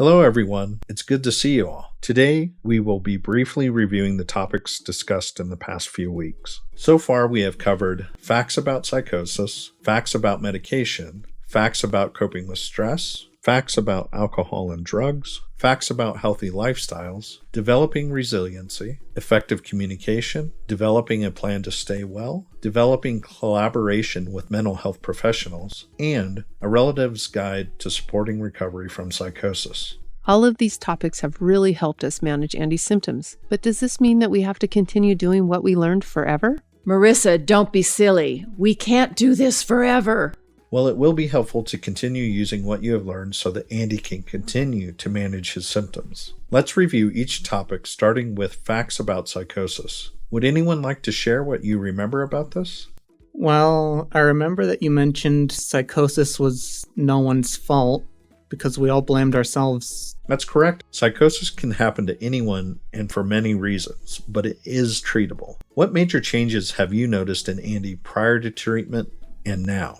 Hello, everyone. It's good to see you all. Today, we will be briefly reviewing the topics discussed in the past few weeks. So far, we have covered facts about psychosis, facts about medication, facts about coping with stress, facts about alcohol and drugs, facts about healthy lifestyles, developing resiliency, effective communication, developing a plan to stay well, developing collaboration with mental health professionals, and a relative's guide to supporting recovery from psychosis. All of these topics have really helped us manage Andy's symptoms, but does this mean that we have to continue doing what we learned forever? Marissa, don't be silly. We can't do this forever. Well, it will be helpful to continue using what you have learned so that Andy can continue to manage his symptoms. Let's review each topic, starting with facts about psychosis. Would anyone like to share what you remember about this? Well, I remember that you mentioned psychosis was no one's fault because we all blamed ourselves. That's correct. Psychosis can happen to anyone and for many reasons, but it is treatable. What major changes have you noticed in Andy prior to treatment and now?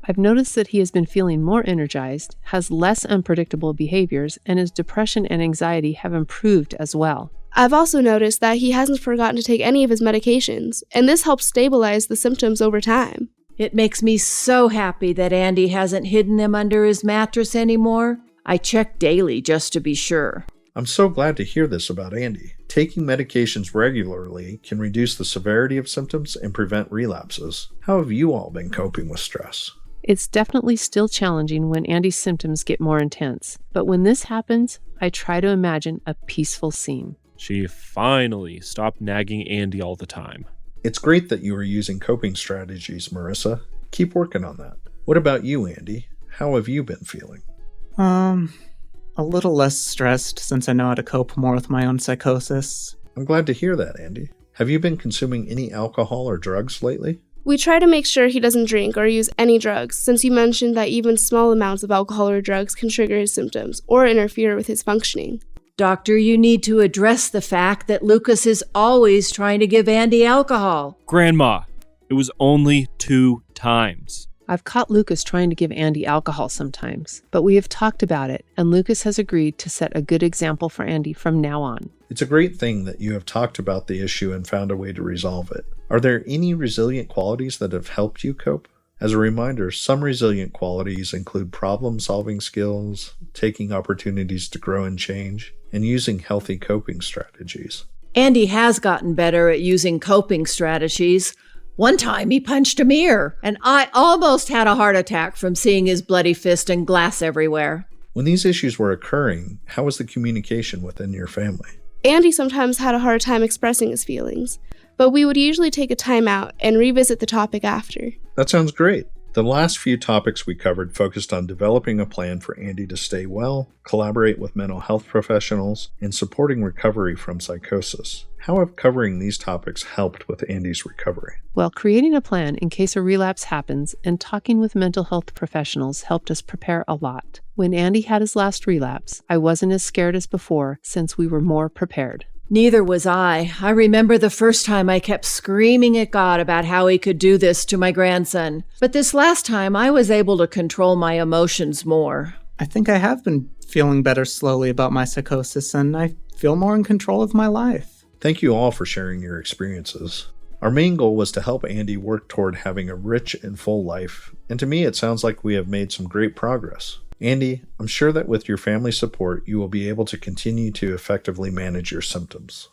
I've noticed that he has been feeling more energized, has less unpredictable behaviors, and his depression and anxiety have improved as well. I've also noticed that he hasn't forgotten to take any of his medications, and this helps stabilize the symptoms over time. It makes me so happy that Andy hasn't hidden them under his mattress anymore. I check daily just to be sure. I'm so glad to hear this about Andy. Taking medications regularly can reduce the severity of symptoms and prevent relapses. How have you all been coping with stress? It's definitely still challenging when Andy's symptoms get more intense, but when this happens, I try to imagine a peaceful scene. She finally stopped nagging Andy all the time. It's great that you are using coping strategies, Marissa. Keep working on that. What about you, Andy? How have you been feeling? A little less stressed since I know how to cope more with my own psychosis. I'm glad to hear that, Andy. Have you been consuming any alcohol or drugs lately? We try to make sure he doesn't drink or use any drugs, since you mentioned that even small amounts of alcohol or drugs can trigger his symptoms or interfere with his functioning. Doctor, you need to address the fact that Lucas is always trying to give Andy alcohol. Grandma, it was only 2 times. I've caught Lucas trying to give Andy alcohol sometimes, but we have talked about it, and Lucas has agreed to set a good example for Andy from now on. It's a great thing that you have talked about the issue and found a way to resolve it. Are there any resilient qualities that have helped you cope? As a reminder, some resilient qualities include problem-solving skills, taking opportunities to grow and change, and using healthy coping strategies. Andy has gotten better at using coping strategies. One time he punched a mirror, and I almost had a heart attack from seeing his bloody fist and glass everywhere. When these issues were occurring, how was the communication within your family? Andy sometimes had a hard time expressing his feelings, but we would usually take a time out and revisit the topic after. That sounds great. The last few topics we covered focused on developing a plan for Andy to stay well, collaborate with mental health professionals, and supporting recovery from psychosis. How have covering these topics helped with Andy's recovery? Well, creating a plan in case a relapse happens and talking with mental health professionals helped us prepare a lot. When Andy had his last relapse, I wasn't as scared as before since we were more prepared. Neither was I. I remember the first time I kept screaming at God about how he could do this to my grandson. But this last time, I was able to control my emotions more. I think I have been feeling better slowly about my psychosis, and I feel more in control of my life. Thank you all for sharing your experiences. Our main goal was to help Andy work toward having a rich and full life, and to me it sounds like we have made some great progress. Andy, I'm sure that with your family support, you will be able to continue to effectively manage your symptoms.